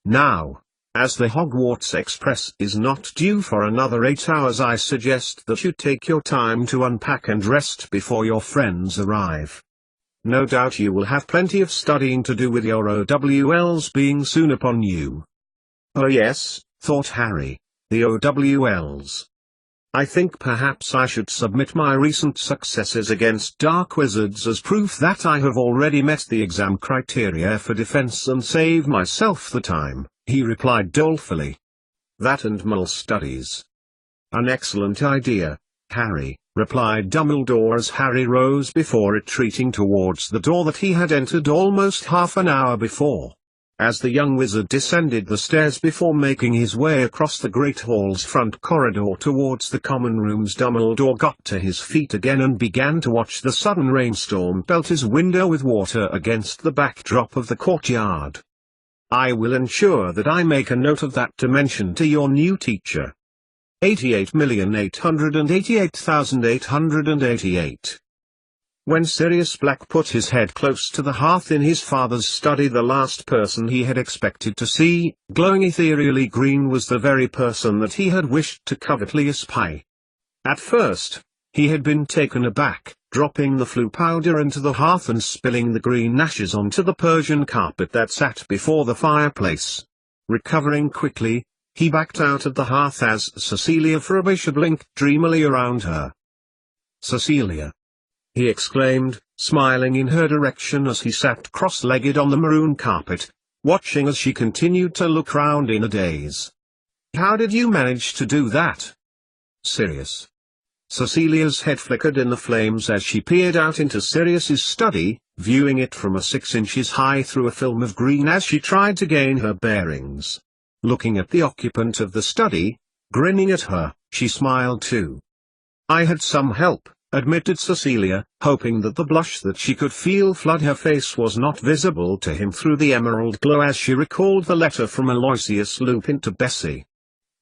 Now, as the Hogwarts Express is not due for another 8 hours, I suggest that you take your time to unpack and rest before your friends arrive. No doubt you will have plenty of studying to do with your OWLs being soon upon you. Oh yes, thought Harry, the OWLs. I think perhaps I should submit my recent successes against dark wizards as proof that I have already met the exam criteria for defense and save myself the time, he replied dolefully. That and Muggle studies. An excellent idea, Harry, replied Dumbledore as Harry rose before retreating towards the door that he had entered almost half an hour before. As the young wizard descended the stairs before making his way across the Great Hall's front corridor towards the common rooms, Dumbledore got to his feet again and began to watch the sudden rainstorm pelt his window with water against the backdrop of the courtyard. I will ensure that I make a note of that to mention to your new teacher. 88,888,888. When Sirius Black put his head close to the hearth in his father's study, the last person he had expected to see, glowing ethereally green, was the very person that he had wished to covertly espy. At first, he had been taken aback, dropping the Floo powder into the hearth and spilling the green ashes onto the Persian carpet that sat before the fireplace. Recovering quickly, he backed out of the hearth as Cecilia Frobisher blinked dreamily around her. "Cecilia!" he exclaimed, smiling in her direction as he sat cross-legged on the maroon carpet, watching as she continued to look round in a daze. "How did you manage to do that?" "Sirius." Cecilia's head flickered in the flames as she peered out into Sirius's study, viewing it from a 6 inches high through a film of green as she tried to gain her bearings. Looking at the occupant of the study, grinning at her, she smiled too. "I had some help," admitted Cecilia, hoping that the blush that she could feel flood her face was not visible to him through the emerald glow as she recalled the letter from Aloysius Lupin to Bessie.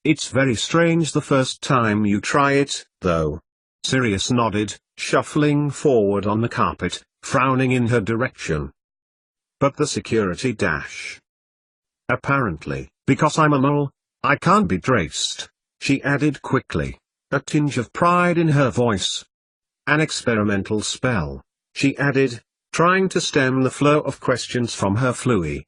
"It's very strange the first time you try it, though." Sirius nodded, shuffling forward on the carpet, frowning in her direction. "But the security dash. Apparently, because I'm a mole, I can't be traced," she added quickly, a tinge of pride in her voice. "An experimental spell," she added, trying to stem the flow of questions from her Flooey.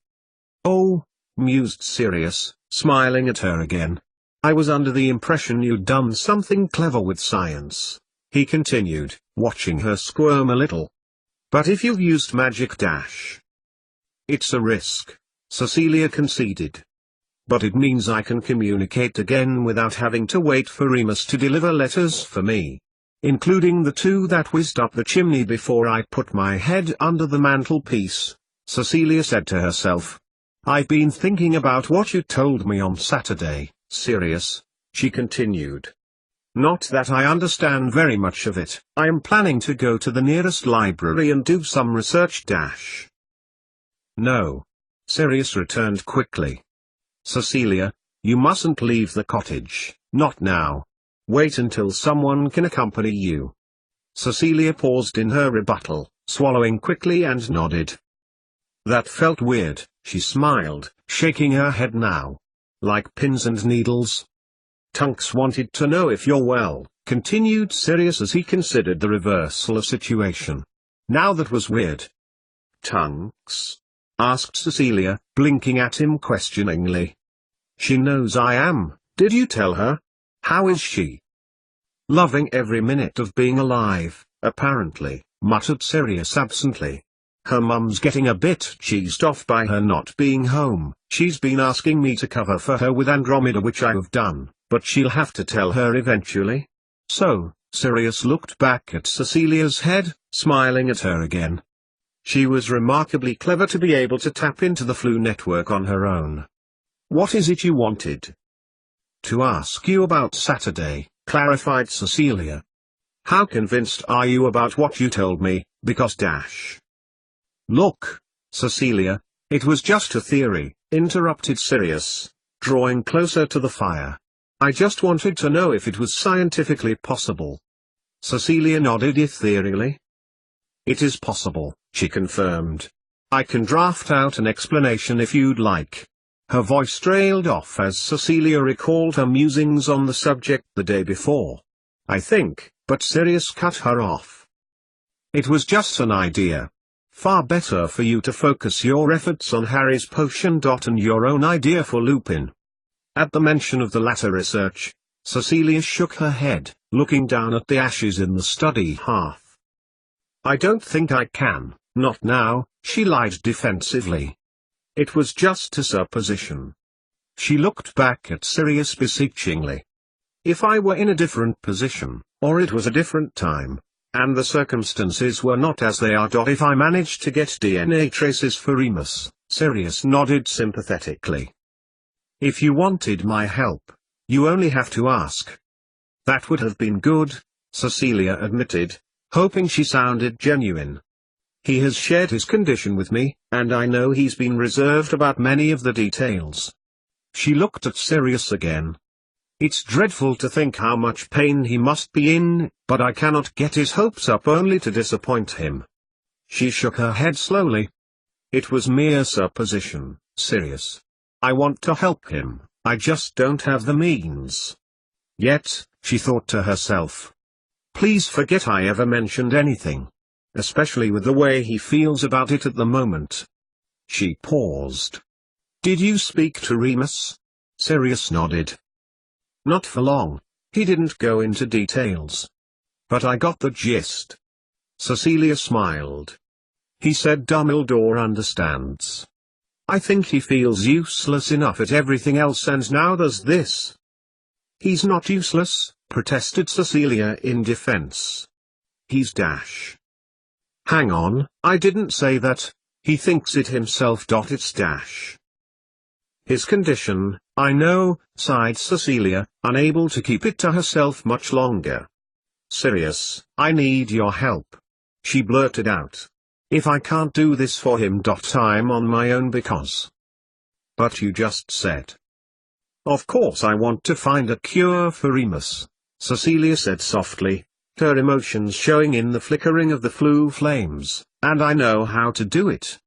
"Oh," mused Sirius, smiling at her again. "I was under the impression you'd done something clever with science," he continued, watching her squirm a little. "But if you've used magic dash..." "It's a risk," Cecilia conceded. "But it means I can communicate again without having to wait for Remus to deliver letters for me. Including the 2 that whizzed up the chimney before I put my head under the mantelpiece," Cecilia said to herself. "I've been thinking about what you told me on Saturday, Sirius," she continued. "Not that I understand very much of it. I am planning to go to the nearest library and do some research dash." "No," Sirius returned quickly. "Cecilia, you mustn't leave the cottage, not now. Wait until someone can accompany you." Cecilia paused in her rebuttal, swallowing quickly and nodded. "That felt weird," she smiled, shaking her head now. "Like pins and needles." "Tunks wanted to know if you're well," continued Sirius as he considered the reversal of situation. "Now that was weird." "Tunks?" asked Cecilia, blinking at him questioningly. "She knows I am. Did you tell her? How is she?" "Loving every minute of being alive, apparently," muttered Sirius absently. "Her mum's getting a bit cheesed off by her not being home. She's been asking me to cover for her with Andromeda, which I have done, but she'll have to tell her eventually." So, Sirius looked back at Cecilia's head, smiling at her again. She was remarkably clever to be able to tap into the Floo network on her own. "What is it you wanted?" "To ask you about Saturday," clarified Cecilia. "How convinced are you about what you told me, because dash..." "Look, Cecilia, it was just a theory," interrupted Sirius, drawing closer to the fire. "I just wanted to know if it was scientifically possible." Cecilia nodded ethereally. "It is possible," she confirmed. "I can draft out an explanation if you'd like." Her voice trailed off as Cecilia recalled her musings on the subject the day before. I think, but Sirius cut her off. It was just an idea. Far better for you to focus your efforts on Harry's potion. And your own idea for Lupin. At the mention of the latter research, Cecilia shook her head, looking down at the ashes in the study hearth. I don't think I can, not now, she lied defensively. It was just a supposition. She looked back at Sirius beseechingly. If I were in a different position, or it was a different time, and the circumstances were not as they are. If I managed to get DNA traces for Remus, Sirius nodded sympathetically. If you wanted my help, you only have to ask. That would have been good, Cecilia admitted, hoping she sounded genuine. He has shared his condition with me, and I know he's been reserved about many of the details. She looked at Sirius again. It's dreadful to think how much pain he must be in, but I cannot get his hopes up only to disappoint him. She shook her head slowly. It was mere supposition, Sirius. I want to help him, I just don't have the means. Yet, she thought to herself. Please forget I ever mentioned anything. Especially with the way he feels about it at the moment. She paused. Did you speak to Remus? Sirius nodded. Not for long. He didn't go into details. But I got the gist. Cecilia smiled. He said Dumbledore understands. I think he feels useless enough at everything else and now does this. He's not useless, protested Cecilia in defense. He's dash. Hang on, I didn't say that, he thinks it himself. It's dash. His condition, I know, sighed Cecilia, unable to keep it to herself much longer. Sirius, I need your help. She blurted out. If I can't do this for him. I'm on my own because. But you just said. Of course I want to find a cure for Remus, Cecilia said softly, her emotions showing in the flickering of the flue flames, and I know how to do it.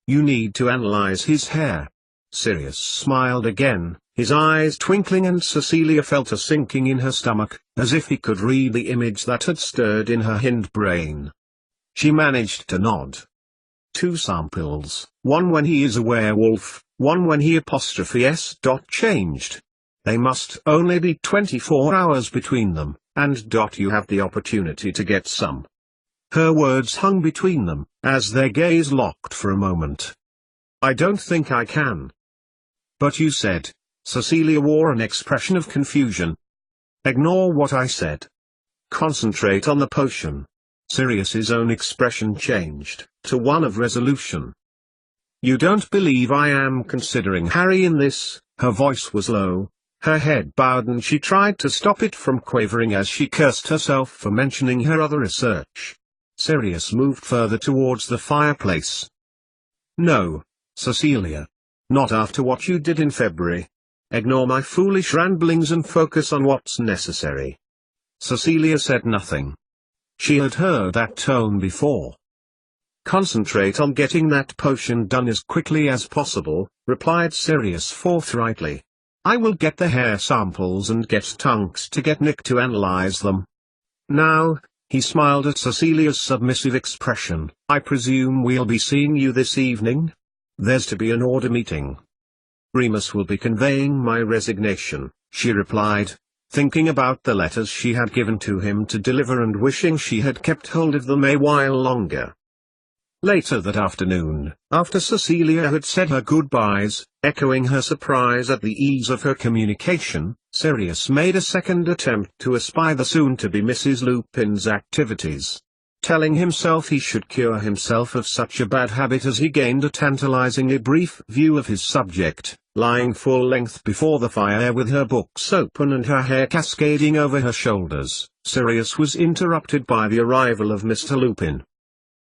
You need to analyze his hair. Sirius smiled again, his eyes twinkling, and Cecilia felt a sinking in her stomach, as if he could read the image that had stirred in her hindbrain. She managed to nod. 2 samples, one when he is a werewolf, one when he s. Changed. They must only be 24 hours between them, and you have the opportunity to get some. Her words hung between them, as their gaze locked for a moment. I don't think I can. But you said. Cecilia wore an expression of confusion. Ignore what I said. Concentrate on the potion. Sirius's own expression changed, to one of resolution. You don't believe I am considering Harry in this? Her voice was low, her head bowed, and she tried to stop it from quavering as she cursed herself for mentioning her other research. Sirius moved further towards the fireplace. No, Cecilia. Not after what you did in February. Ignore my foolish ramblings and focus on what's necessary. Cecilia said nothing. She had heard that tone before. Concentrate on getting that potion done as quickly as possible, replied Sirius forthrightly. I will get the hair samples and get Tunks to get Nick to analyze them. Now, he smiled at Cecilia's submissive expression, I presume we'll be seeing you this evening? There's to be an order meeting. Remus will be conveying my resignation, she replied, thinking about the letters she had given to him to deliver and wishing she had kept hold of them a while longer. Later that afternoon, after Cecilia had said her goodbyes, echoing her surprise at the ease of her communication, Sirius made a second attempt to espy the soon-to-be Mrs. Lupin's activities. Telling himself he should cure himself of such a bad habit as he gained a tantalizingly brief view of his subject, lying full length before the fire with her books open and her hair cascading over her shoulders, Sirius was interrupted by the arrival of Mr. Lupin.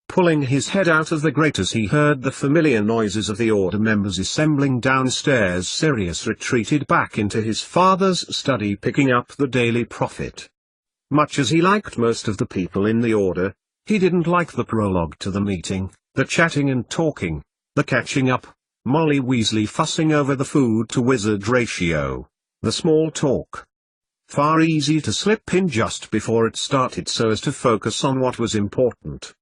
Pulling his head out of the grate as he heard the familiar noises of the Order members assembling downstairs, Sirius retreated back into his father's study, picking up the Daily Prophet. Much as he liked most of the people in the Order, he didn't like the prologue to the meeting, the chatting and talking, the catching up, Molly Weasley fussing over the food-to-wizard ratio. The small talk. Far easier to slip in just before it started so as to focus on what was important.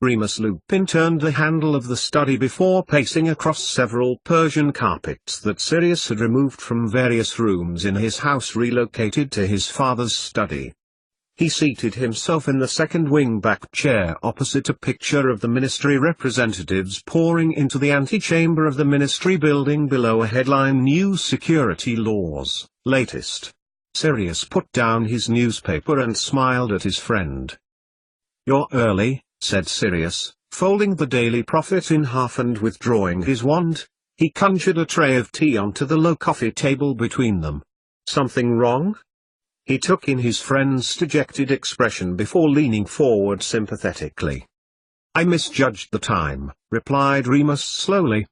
Remus Lupin turned the handle of the study before pacing across several Persian carpets that Sirius had removed from various rooms in his house relocated to his father's study. He seated himself in the second wing-back chair opposite a picture of the ministry representatives pouring into the antechamber of the ministry building below a headline New Security Laws, Latest. Sirius put down his newspaper and smiled at his friend. "You're early," said Sirius, folding the Daily Prophet in half and withdrawing his wand. He conjured a tray of tea onto the low coffee table between them. "Something wrong?" He took in his friend's dejected expression before leaning forward sympathetically. "I misjudged the time," replied Remus slowly.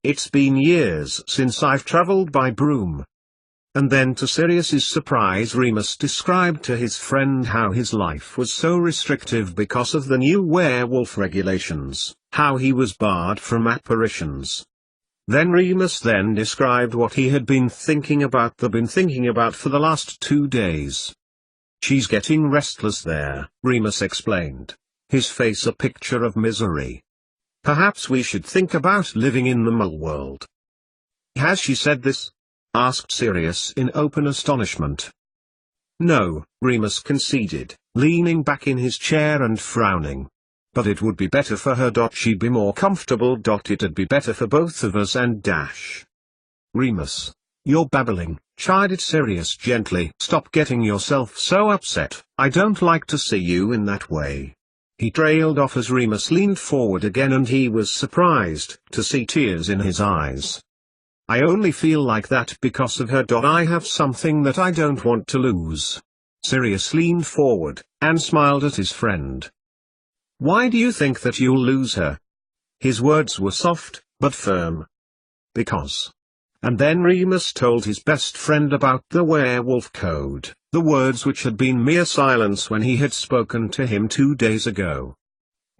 "It's been years since I've traveled by broom." And then to Sirius's surprise Remus described to his friend how his life was so restrictive because of the new werewolf regulations, how he was barred from apparitions. Then Remus described what he had been thinking about for the last 2 days. "She's getting restless there," Remus explained, his face a picture of misery. "Perhaps we should think about living in the mole world." "Has she said this?" asked Sirius in open astonishment. "No," Remus conceded, leaning back in his chair and frowning. "But it would be better for her. She'd be more comfortable. It'd be better for both of us and dash." "Remus, you're babbling," chided Sirius gently. "Stop getting yourself so upset. I don't like to see you in that way." He trailed off as Remus leaned forward again and he was surprised to see tears in his eyes. "I only feel like that because of her. I have something that I don't want to lose." Sirius leaned forward and smiled at his friend. "Why do you think that you'll lose her?" His words were soft, but firm. "Because." And then Remus told his best friend about the werewolf code, the words which had been mere silence when he had spoken to him 2 days ago.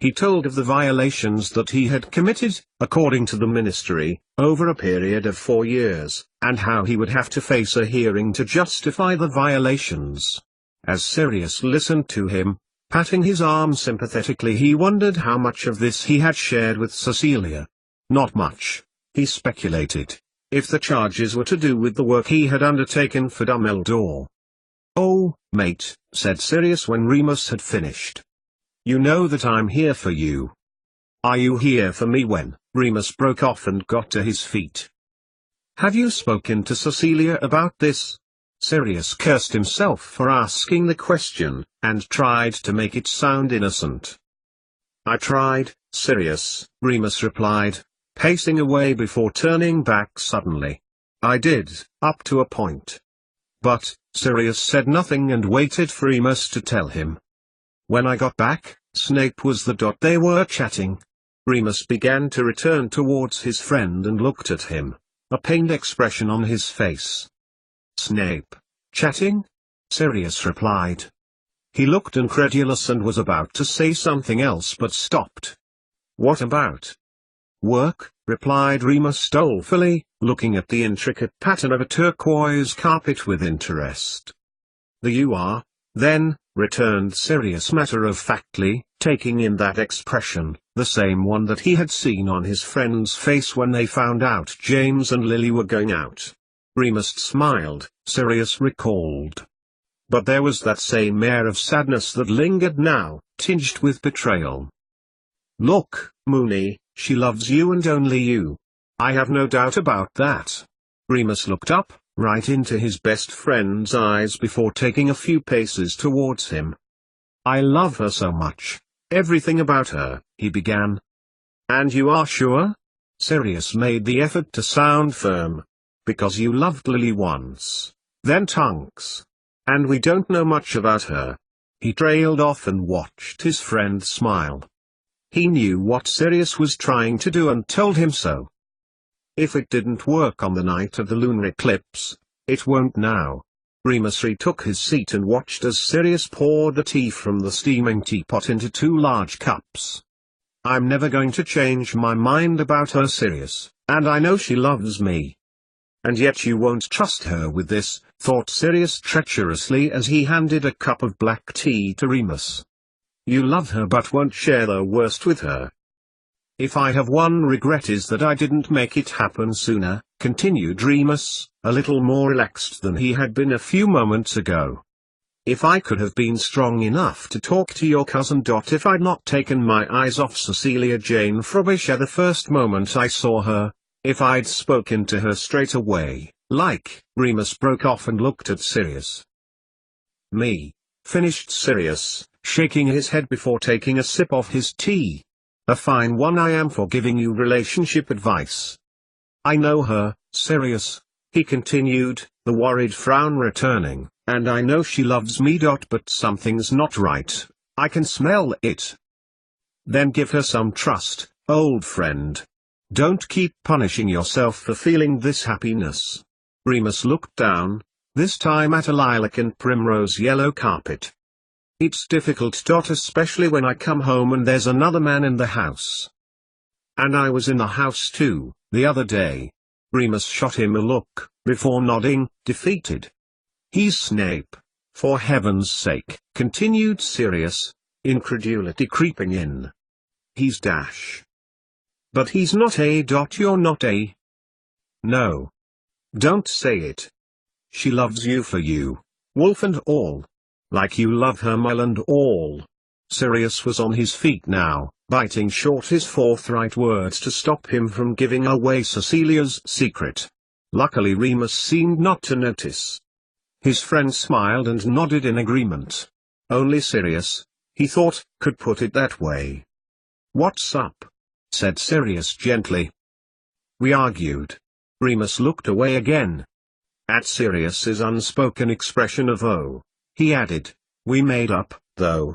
He told of the violations that he had committed, according to the ministry, over a period of 4 years, and how he would have to face a hearing to justify the violations. As Sirius listened to him, patting his arm sympathetically, he wondered how much of this he had shared with Cecilia. Not much, he speculated, if the charges were to do with the work he had undertaken for Dumbledore. "Oh, mate," said Sirius when Remus had finished. "You know that I'm here for you." "Are you here for me when?" Remus broke off and got to his feet. "Have you spoken to Cecilia about this?" Sirius cursed himself for asking the question, and tried to make it sound innocent. "I tried, Sirius," Remus replied, pacing away before turning back suddenly. "I did, up to a point." But Sirius said nothing and waited for Remus to tell him. "When I got back, Snape was the They were chatting." Remus began to return towards his friend and looked at him, a pained expression on his face. "Snape? Chatting?" Sirius replied. He looked incredulous and was about to say something else but stopped. "What about?" "Work," replied Remus dolefully, looking at the intricate pattern of a turquoise carpet with interest. "There you are, then," returned Sirius matter-of-factly, taking in that expression, the same one that he had seen on his friend's face when they found out James and Lily were going out. Remus smiled, Sirius recalled. But there was that same air of sadness that lingered now, tinged with betrayal. "Look, Moony, she loves you and only you. I have no doubt about that." Remus looked up, right into his best friend's eyes before taking a few paces towards him. "I love her so much, everything about her," he began. "And you are sure?" Sirius made the effort to sound firm. "Because you loved Lily once, then Tonks. And we don't know much about her." He trailed off and watched his friend smile. He knew what Sirius was trying to do and told him so. "If it didn't work on the night of the lunar eclipse, it won't now." Remus retook his seat and watched as Sirius poured the tea from the steaming teapot into 2 large cups. I'm never going to change my mind about her, Sirius, and I know she loves me. And yet you won't trust her with this, thought Sirius treacherously as he handed a cup of black tea to Remus. You love her but won't share the worst with her. If I have one regret is that I didn't make it happen sooner, continued Remus, a little more relaxed than he had been a few moments ago. If I could have been strong enough to talk to your cousin. If I'd not taken my eyes off Cecilia Jane Frobisher the first moment I saw her, if I'd spoken to her straight away, like, Remus broke off and looked at Sirius. Me, finished Sirius, shaking his head before taking a sip of his tea. A fine one I am for giving you relationship advice. I know her, Sirius, he continued, the worried frown returning, and I know she loves me. But something's not right, I can smell it. Then give her some trust, old friend. Don't keep punishing yourself for feeling this happiness. Remus looked down, this time at a lilac and primrose yellow carpet. It's difficult. Especially when I come home and there's another man in the house. And I was in the house too, the other day. Remus shot him a look, before nodding, defeated. He's Snape, for heaven's sake, continued Sirius, incredulity creeping in. He's Dash. But he's not a. You're not a. No. Don't say it. She loves you for you, wolf and all. Like you love her, Mile and all. Sirius was on his feet now, biting short his forthright words to stop him from giving away Cecilia's secret. Luckily Remus seemed not to notice. His friend smiled and nodded in agreement. Only Sirius, he thought, could put it that way. What's up? Said Sirius gently. We argued. Remus looked away again. At Sirius's unspoken expression of oh, he added, we made up, though.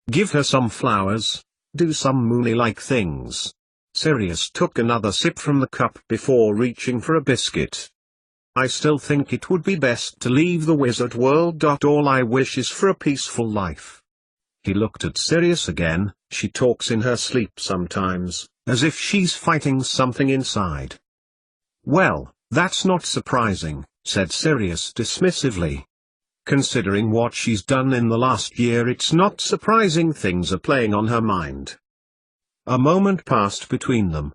Give her some flowers, do some Moony-like things. Sirius took another sip from the cup before reaching for a biscuit. I still think it would be best to leave the wizard world. All I wish is for a peaceful life. He looked at Sirius again. She talks in her sleep sometimes, as if she's fighting something inside. Well, that's not surprising, said Sirius dismissively. Considering what she's done in the last year, it's not surprising things are playing on her mind. A moment passed between them.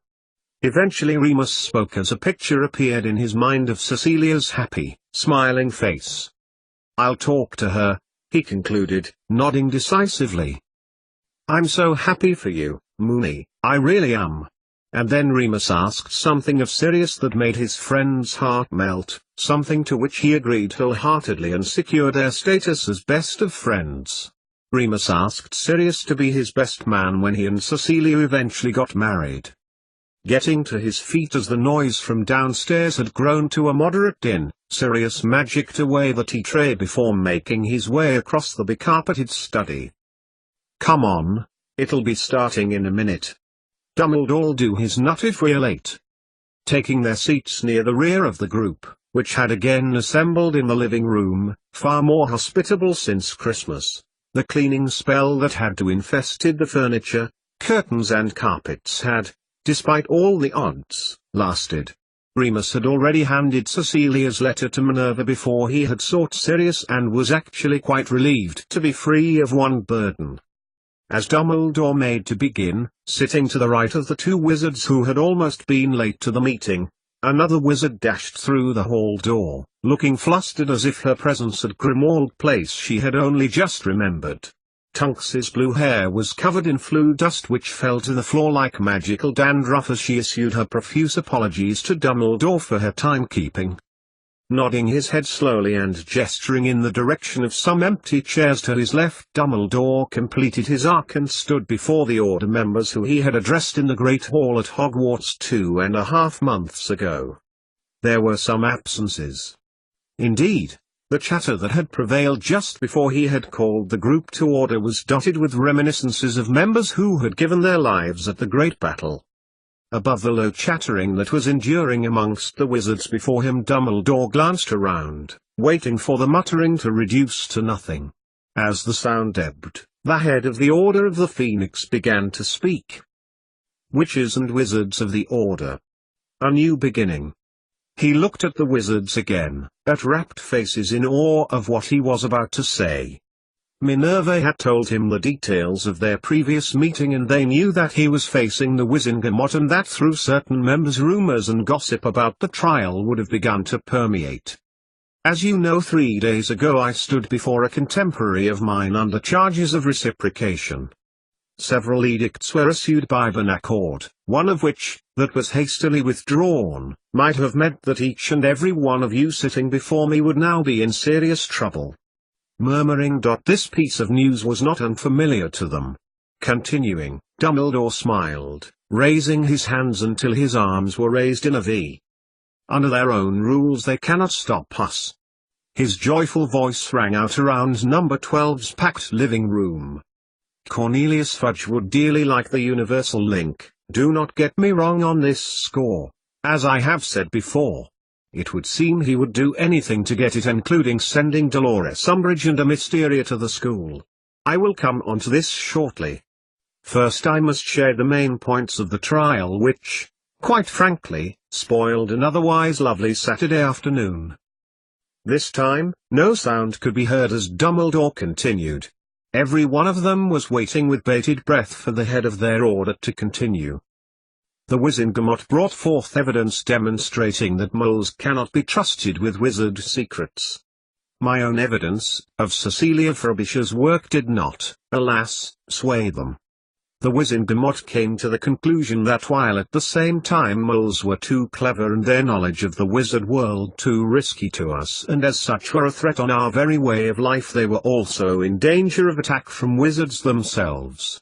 Eventually Remus spoke as a picture appeared in his mind of Cecilia's happy, smiling face. I'll talk to her, he concluded, nodding decisively. I'm so happy for you, Moony, I really am. And then Remus asked something of Sirius that made his friend's heart melt, something to which he agreed wholeheartedly and secured their status as best of friends. Remus asked Sirius to be his best man when he and Cecilia eventually got married. Getting to his feet as the noise from downstairs had grown to a moderate din, Sirius magicked away the tea tray before making his way across the becarpeted study. Come on, it'll be starting in a minute. Dumbledore do his nut if we're late. Taking their seats near the rear of the group, which had again assembled in the living room, far more hospitable since Christmas, the cleaning spell that had infested the furniture, curtains and carpets had, despite all the odds, lasted. Remus had already handed Cecilia's letter to Minerva before he had sought Sirius and was actually quite relieved to be free of one burden. As Dumbledore made to begin, sitting to the right of the two wizards who had almost been late to the meeting, another wizard dashed through the hall door, looking flustered as if her presence at Grimmauld Place she had only just remembered. Tunks's blue hair was covered in flue dust which fell to the floor like magical dandruff as she issued her profuse apologies to Dumbledore for her timekeeping. Nodding his head slowly and gesturing in the direction of some empty chairs to his left, Dumbledore completed his arc and stood before the Order members who he had addressed in the Great Hall at Hogwarts 2.5 months ago. There were some absences. Indeed, the chatter that had prevailed just before he had called the group to order was dotted with reminiscences of members who had given their lives at the Great Battle. Above the low chattering that was enduring amongst the wizards before him, Dumbledore glanced around, waiting for the muttering to reduce to nothing. As the sound ebbed, the head of the Order of the Phoenix began to speak. witches and wizards of the Order. A new beginning. He looked at the wizards again, at rapt faces in awe of what he was about to say. Minerva had told him the details of their previous meeting, and they knew that he was facing the Wizengamot, and that through certain members rumors and gossip about the trial would have begun to permeate. As you know, 3 days ago I stood before a contemporary of mine under charges of reciprocation. Several edicts were issued by Bonaccord, one of which, that was hastily withdrawn, might have meant that each and every one of you sitting before me would now be in serious trouble. Murmuring. This piece of news was not unfamiliar to them. Continuing, Dumbledore smiled, raising his hands until his arms were raised in a V. Under their own rules they cannot stop us. His joyful voice rang out around number 12's packed living room. Cornelius Fudge would dearly like the universal link. Do not get me wrong on this score. As I have said before, it would seem he would do anything to get it, including sending Dolores Umbridge and a Mysteria to the school. I will come on to this shortly. First I must share the main points of the trial which, quite frankly, spoiled an otherwise lovely Saturday afternoon. This time, no sound could be heard as Dumbledore continued. Every one of them was waiting with bated breath for the head of their order to continue. The Wizengamot brought forth evidence demonstrating that moles cannot be trusted with wizard secrets. My own evidence, of Cecilia Frobisher's work, did not, alas, sway them. The Wizengamot came to the conclusion that while at the same time moles were too clever and their knowledge of the wizard world too risky to us, and as such were a threat on our very way of life, they were also in danger of attack from wizards themselves.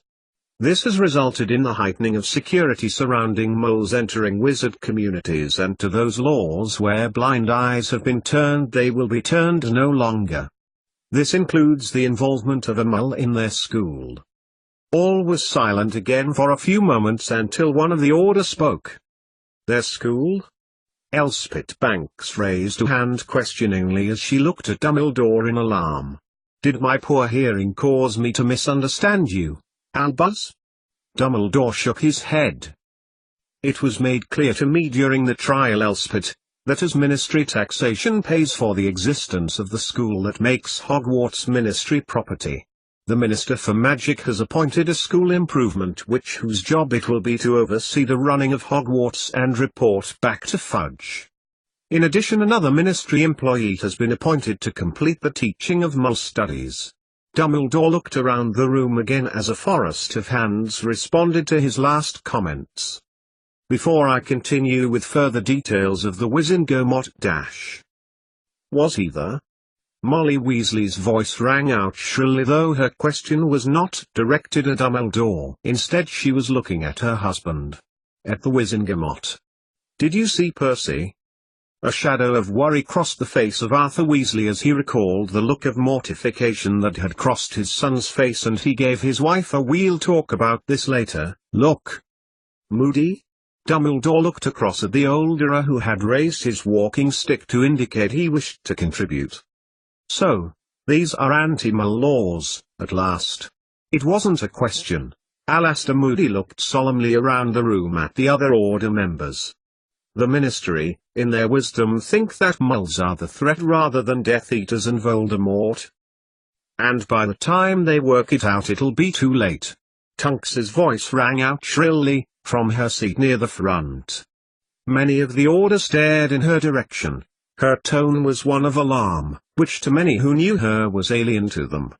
This has resulted in the heightening of security surrounding moles entering wizard communities, and to those laws where blind eyes have been turned they will be turned no longer. This includes the involvement of a mole in their school. All was silent again for a few moments until one of the order spoke. Their school? Elspeth Banks raised a hand questioningly as she looked at Dumbledore in alarm. Did my poor hearing cause me to misunderstand you, Albus? Dumbledore shook his head. It was made clear to me during the trial, Elspeth, that as Ministry taxation pays for the existence of the school that makes Hogwarts Ministry property, the Minister for Magic has appointed a school improvement witch whose job it will be to oversee the running of Hogwarts and report back to Fudge. In addition, another Ministry employee has been appointed to complete the teaching of mole studies. Dumbledore looked around the room again as a forest of hands responded to his last comments. Before I continue with further details of the Wizengamot was he there? Molly Weasley's voice rang out shrilly, though her question was not directed at Dumbledore. Instead she was looking at her husband. At the Wizengamot. Did you see Percy? A shadow of worry crossed the face of Arthur Weasley as he recalled the look of mortification that had crossed his son's face, and he gave his wife a "We'll talk about this later" look. Moody? Dumbledore looked across at the older who had raised his walking stick to indicate he wished to contribute. So, these are anti-mole laws, at last. It wasn't a question. Alastor Moody looked solemnly around the room at the other order members. The Ministry, in their wisdom, think that moles are the threat rather than Death Eaters and Voldemort. And by the time they work it out it'll be too late. Tunks's voice rang out shrilly, from her seat near the front. Many of the order stared in her direction. Her tone was one of alarm, which to many who knew her was alien to them.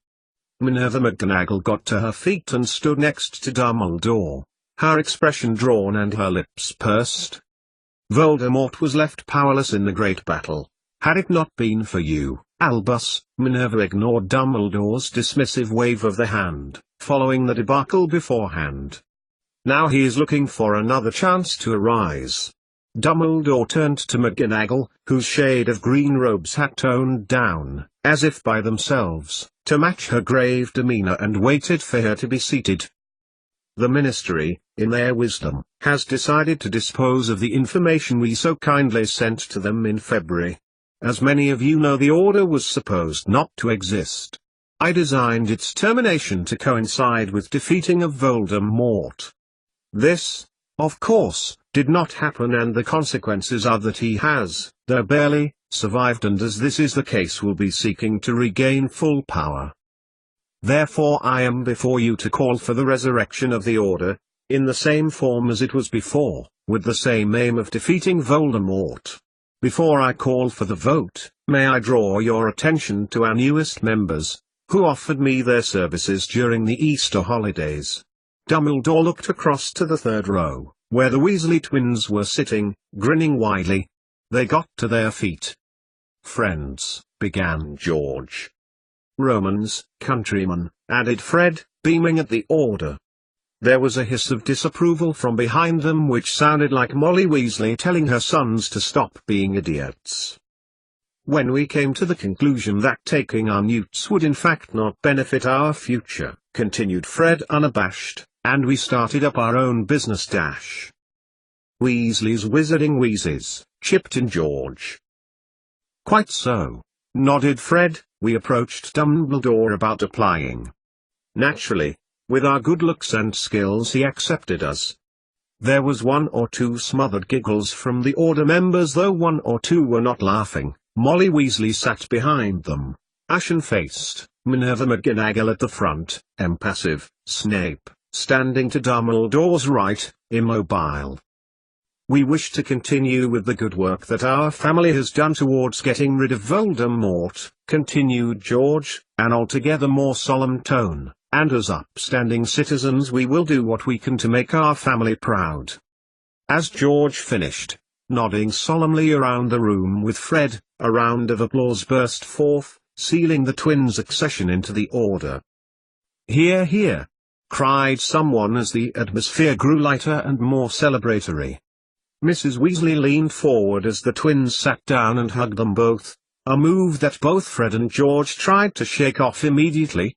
Minerva McGonagall got to her feet and stood next to Dumbledore, her expression drawn and her lips pursed. Voldemort was left powerless in the great battle. Had it not been for you, Albus. Minerva ignored Dumbledore's dismissive wave of the hand, following the debacle beforehand. Now he is looking for another chance to arise. Dumbledore turned to McGonagall, whose shade of green robes had toned down, as if by themselves, to match her grave demeanor, and waited for her to be seated. The Ministry, in their wisdom, has decided to dispose of the information we so kindly sent to them in February. As many of you know, the order was supposed not to exist. I designed its termination to coincide with defeating of Voldemort. This, of course, did not happen, and the consequences are that he has, though barely, survived, and as this is the case will be seeking to regain full power. Therefore I am before you to call for the resurrection of the Order, in the same form as it was before, with the same aim of defeating Voldemort. Before I call for the vote, may I draw your attention to our newest members, who offered me their services during the Easter holidays. Dumbledore looked across to the third row, where the Weasley twins were sitting, grinning widely. They got to their feet. "Friends," began George. "Romans, countrymen," added Fred, beaming at the order. There was a hiss of disapproval from behind them which sounded like Molly Weasley telling her sons to stop being idiots. "When we came to the conclusion that taking our newts would in fact not benefit our future," continued Fred unabashed, "and we started up our own business dash." "Weasley's Wizarding Wheezes," chipped in George. "Quite so," nodded Fred. "We approached Dumbledore about applying. Naturally, with our good looks and skills he accepted us." There was one or two smothered giggles from the Order members, though one or two were not laughing. Molly Weasley sat behind them, ashen-faced, Minerva McGonagall at the front, impassive, Snape, standing to Dumbledore's right, immobile. "We wish to continue with the good work that our family has done towards getting rid of Voldemort," continued George, an altogether more solemn tone, "and as upstanding citizens we will do what we can to make our family proud." As George finished, nodding solemnly around the room with Fred, a round of applause burst forth, sealing the twins' accession into the Order. "Hear, hear!" cried someone as the atmosphere grew lighter and more celebratory. Mrs. Weasley leaned forward as the twins sat down and hugged them both, a move that both Fred and George tried to shake off immediately.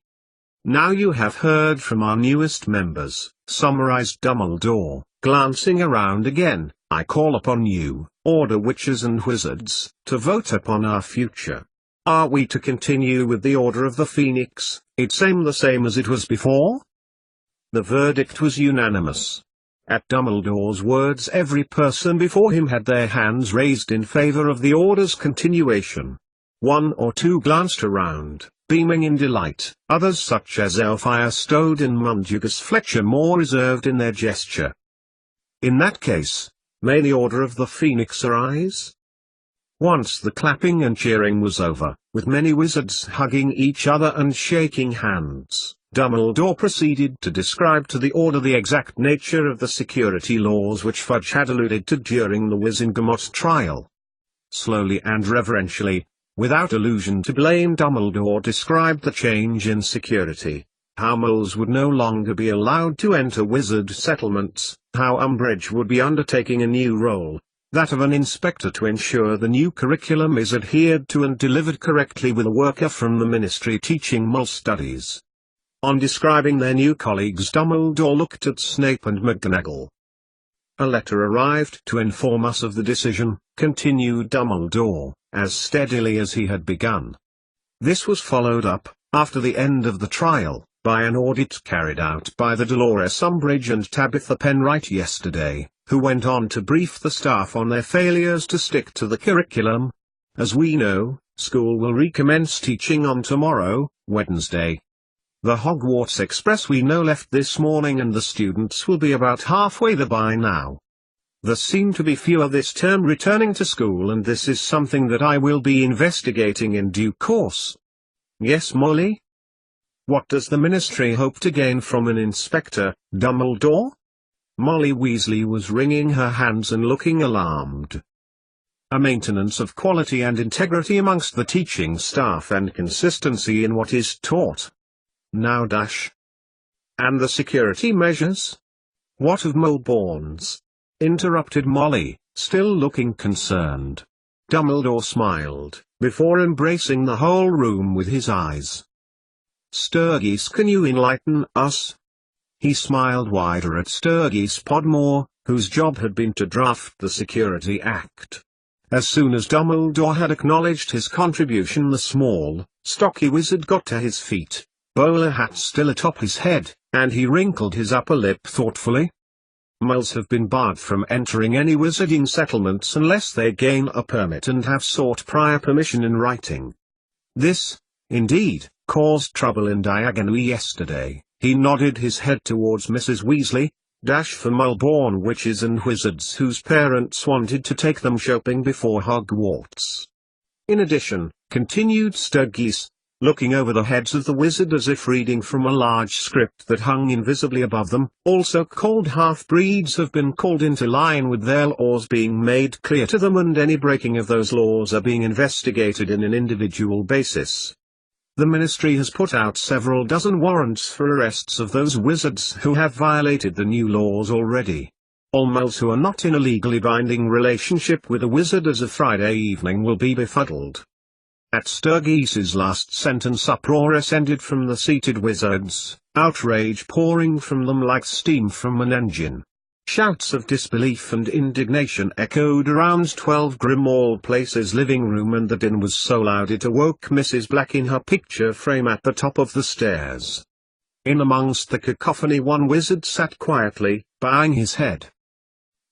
"Now you have heard from our newest members," summarized Dumbledore, glancing around again. "I call upon you, Order witches and wizards, to vote upon our future. Are we to continue with the Order of the Phoenix, its aim the same as it was before?" The verdict was unanimous. At Dumbledore's words every person before him had their hands raised in favor of the Order's continuation. One or two glanced around, beaming in delight, others such as Elphire Stowe and Mundungus Fletcher more reserved in their gesture. "In that case, may the Order of the Phoenix arise?" Once the clapping and cheering was over, with many wizards hugging each other and shaking hands, Dumbledore proceeded to describe to the Order the exact nature of the security laws which Fudge had alluded to during the Wizengamot trial. Slowly and reverentially, without allusion to blame, Dumbledore described the change in security. How moles would no longer be allowed to enter wizard settlements, how Umbridge would be undertaking a new role, that of an inspector, to ensure the new curriculum is adhered to and delivered correctly, with a worker from the Ministry teaching mole studies. On describing their new colleagues, Dumbledore looked at Snape and McGonagall. "A letter arrived to inform us of the decision," continued Dumbledore, as steadily as he had begun. "This was followed up, after the end of the trial, by an audit carried out by the Dolores Umbridge and Tabitha Penright yesterday, who went on to brief the staff on their failures to stick to the curriculum. As we know, school will recommence teaching on tomorrow, Wednesday. The Hogwarts Express we know left this morning, and the students will be about halfway there by now. There seem to be fewer this term returning to school, and this is something that I will be investigating in due course." "Yes, Molly? What does the Ministry hope to gain from an inspector, Dumbledore?" Molly Weasley was wringing her hands and looking alarmed. "A maintenance of quality and integrity amongst the teaching staff, and consistency in what is taught. Now dash. And the security measures? What of Moleborns?" interrupted Molly, still looking concerned. Dumbledore smiled, before embracing the whole room with his eyes. "Sturgis, can you enlighten us?" He smiled wider at Sturgis Podmore, whose job had been to draft the Security Act. As soon as Dumbledore had acknowledged his contribution, the small, stocky wizard got to his feet, bowler hat still atop his head, and he wrinkled his upper lip thoughtfully. Moles have been barred from entering any wizarding settlements unless they gain a permit and have sought prior permission in writing. This, indeed, caused trouble in Diagon yesterday. He nodded his head towards Mrs. Weasley, for mole-born witches and wizards whose parents wanted to take them shopping before Hogwarts. In addition, continued Sturgis, looking over the heads of the wizard as if reading from a large script that hung invisibly above them, also called half-breeds have been called into line with their laws being made clear to them, and any breaking of those laws are being investigated in an individual basis. The Ministry has put out several dozen warrants for arrests of those wizards who have violated the new laws already. All moles who are not in a legally binding relationship with a wizard as of Friday evening will be befuddled. At Sturgis's last sentence, uproar ascended from the seated wizards, outrage pouring from them like steam from an engine. Shouts of disbelief and indignation echoed around 12 Grimmauld Place's living room, and the din was so loud it awoke Mrs. Black in her picture frame at the top of the stairs. In amongst the cacophony one wizard sat quietly, bowing his head.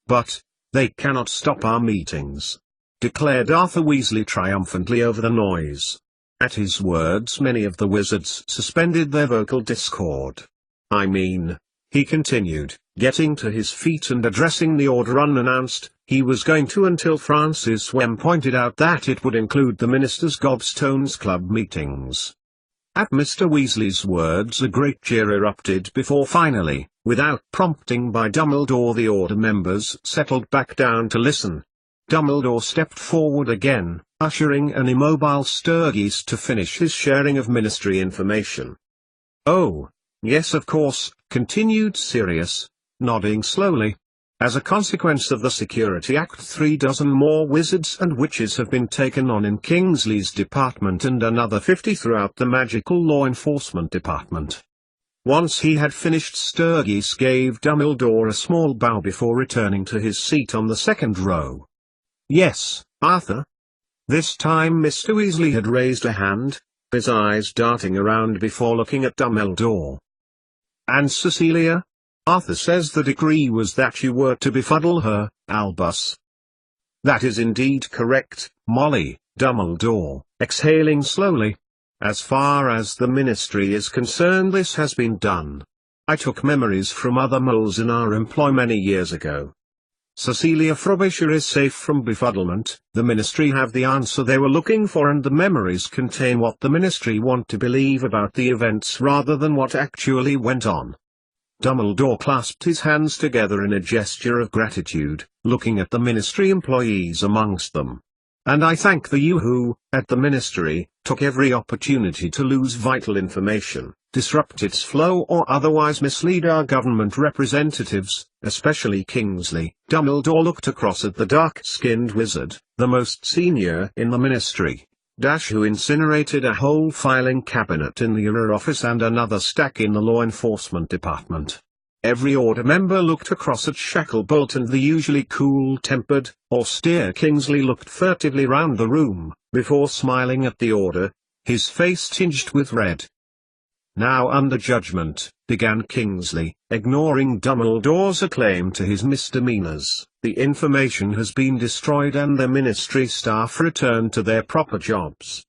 "But they cannot stop our meetings," declared Arthur Weasley triumphantly over the noise. At his words many of the wizards suspended their vocal discord. "I mean," he continued, getting to his feet and addressing the order unannounced, he was going to until Francis Wem pointed out that it would include the Ministers' Gobstones Club meetings. At Mr. Weasley's words a great cheer erupted before finally, without prompting by Dumbledore, the order members settled back down to listen. Dumbledore stepped forward again, ushering an immobile Sturgis to finish his sharing of Ministry information. "Oh, yes, of course," continued Sirius, nodding slowly. "As a consequence of the Security Act, 3 dozen more wizards and witches have been taken on in Kingsley's department and another 50 throughout the Magical Law Enforcement Department." Once he had finished, Sturgis gave Dumbledore a small bow before returning to his seat on the second row. "Yes, Arthur?" This time Mr. Weasley had raised a hand, his eyes darting around before looking at Dumbledore. "And Cecilia? Arthur says the decree was that you were to befuddle her, Albus." "That is indeed correct, Molly," Dumbledore, exhaling slowly. "As far as the Ministry is concerned, this has been done. I took memories from other moles in our employ many years ago. Cecilia Frobisher is safe from befuddlement. The Ministry have the answer they were looking for, and the memories contain what the Ministry want to believe about the events rather than what actually went on." Dumbledore clasped his hands together in a gesture of gratitude, looking at the Ministry employees amongst them. "And I thank the you who, at the Ministry, took every opportunity to lose vital information, disrupt its flow or otherwise mislead our government representatives, especially Kingsley." Dumbledore looked across at the dark-skinned wizard, the most senior in the Ministry, who incinerated a whole filing cabinet in the Auror office and another stack in the Law Enforcement Department. Every order member looked across at Shacklebolt, and the usually cool-tempered, austere Kingsley looked furtively round the room, before smiling at the order, his face tinged with red. "Now under judgment," began Kingsley, ignoring Dumbledore's acclaim to his misdemeanors. "The information has been destroyed and the Ministry staff returned to their proper jobs."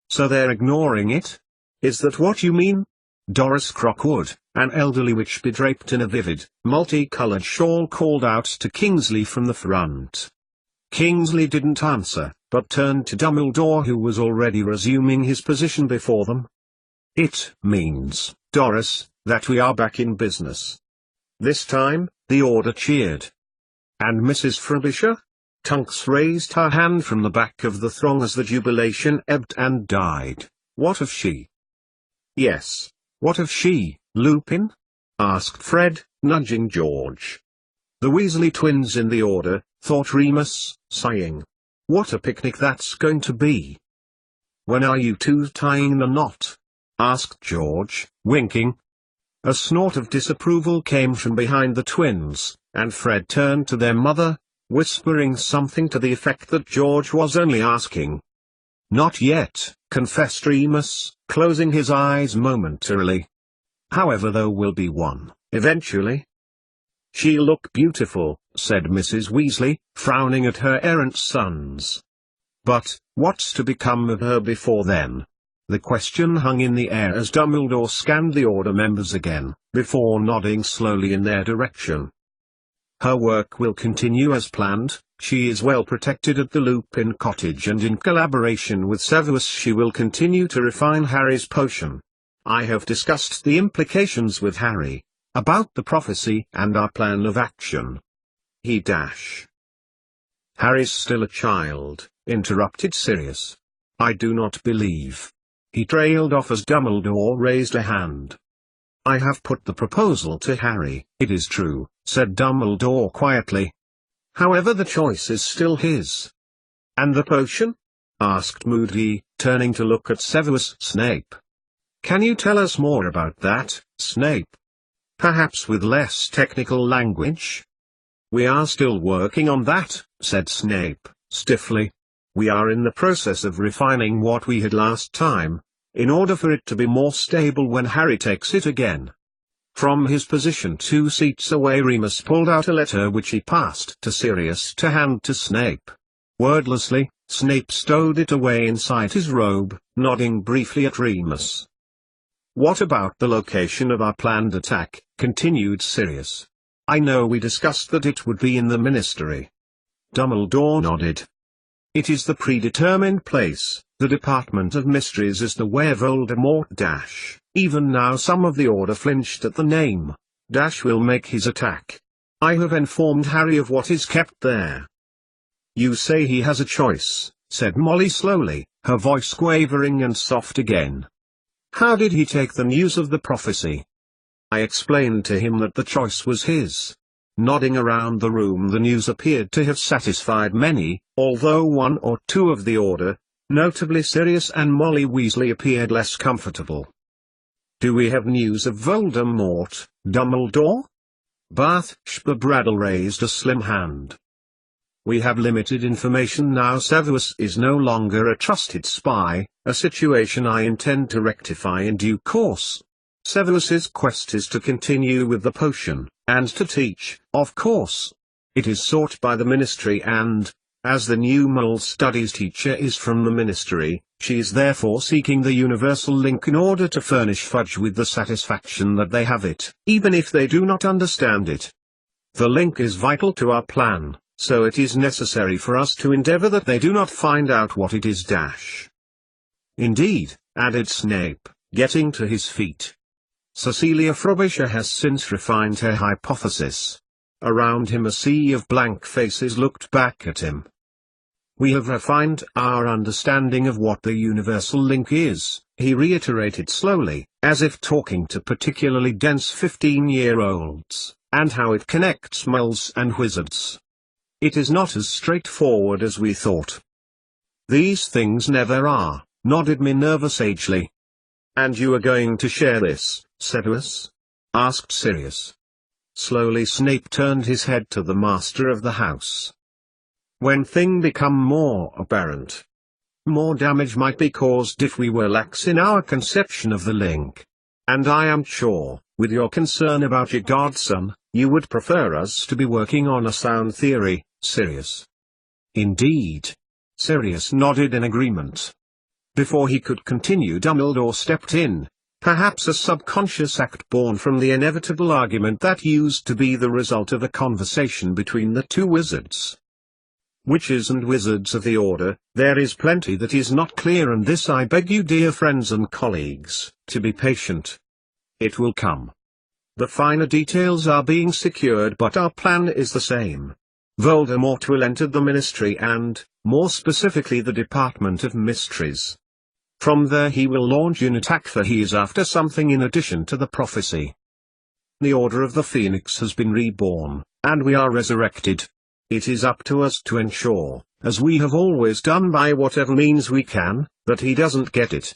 "So they're ignoring it? Is that what you mean?" Doris Crockwood, an elderly witch bedraped in a vivid, multicolored shawl, called out to Kingsley from the front. Kingsley didn't answer, but turned to Dumbledore, who was already resuming his position before them. "It means, Doris, that we are back in business." This time, the order cheered. "And Mrs. Frobisher?" Tonks raised her hand from the back of the throng as the jubilation ebbed and died. "What of she?" "Yes, what of she, Lupin?" asked Fred, nudging George. "The Weasley twins in the order," thought Remus, sighing. "What a picnic that's going to be." "When are you two tying the knot?" asked George, winking. A snort of disapproval came from behind the twins, and Fred turned to their mother, whispering something to the effect that George was only asking. "Not yet," confessed Remus, closing his eyes momentarily. "However, there will be one, eventually." "She'll look beautiful," said Mrs. Weasley, frowning at her errant sons. "But, what's to become of her before then?" The question hung in the air as Dumbledore scanned the Order members again, before nodding slowly in their direction. "Her work will continue as planned. She is well protected at the Lupin Cottage, and in collaboration with Severus she will continue to refine Harry's potion. I have discussed the implications with Harry about the prophecy and our plan of action. Harry's still a child," interrupted Sirius. "I do not believe." He trailed off as Dumbledore raised a hand. "I have put the proposal to Harry, it is true," said Dumbledore quietly. "However, the choice is still his." "And the potion?" asked Moody, turning to look at Severus Snape. "Can you tell us more about that, Snape? Perhaps with less technical language?" "We are still working on that," said Snape, stiffly. "We are in the process of refining what we had last time, in order for it to be more stable when Harry takes it again." From his position 2 seats away, Remus pulled out a letter which he passed to Sirius to hand to Snape. Wordlessly, Snape stowed it away inside his robe, nodding briefly at Remus. "What about the location of our planned attack?" continued Sirius. "I know we discussed that it would be in the Ministry." Dumbledore nodded. "It is the predetermined place. The Department of Mysteries is the where Voldemort even now some of the Order flinched at the name will make his attack. I have informed Harry of what is kept there." "You say he has a choice," said Molly slowly, her voice quavering and soft again. "How did he take the news of the prophecy?" "I explained to him that the choice was his." Nodding around the room, the news appeared to have satisfied many, although one or two of the Order, notably Sirius and Molly Weasley, appeared less comfortable. "Do we have news of Voldemort, Dumbledore?" Bath Bradle raised a slim hand. "We have limited information now. Severus is no longer a trusted spy, a situation I intend to rectify in due course. Severus's quest is to continue with the potion, and to teach, of course. It is sought by the Ministry and, as the new Mole Studies teacher is from the Ministry, she is therefore seeking the universal link in order to furnish Fudge with the satisfaction that they have it, even if they do not understand it. The link is vital to our plan, so it is necessary for us to endeavor that they do not find out what it is. Indeed," added Snape, getting to his feet. "Cecilia Frobisher has since refined her hypothesis." Around him a sea of blank faces looked back at him. "We have refined our understanding of what the universal link is," he reiterated slowly, as if talking to particularly dense 15-year-olds, "and how it connects muggles and wizards. It is not as straightforward as we thought." "These things never are," nodded Minerva sagely. "And you are going to share this, Severus?" asked Sirius. Slowly Snape turned his head to the master of the house. "When things become more apparent, more damage might be caused if we were lax in our conception of the link. And I am sure, with your concern about your godson, you would prefer us to be working on a sound theory, Sirius." "Indeed." Sirius nodded in agreement. Before he could continue, Dumbledore stepped in, perhaps a subconscious act born from the inevitable argument that used to be the result of a conversation between the two wizards. "Witches and wizards of the Order, there is plenty that is not clear, and this I beg you, dear friends and colleagues, to be patient. It will come. The finer details are being secured, but our plan is the same. Voldemort will enter the Ministry and, more specifically, the Department of Mysteries. From there he will launch an attack, for he is after something in addition to the prophecy. The Order of the Phoenix has been reborn, and we are resurrected. It is up to us to ensure, as we have always done by whatever means we can, that he doesn't get it.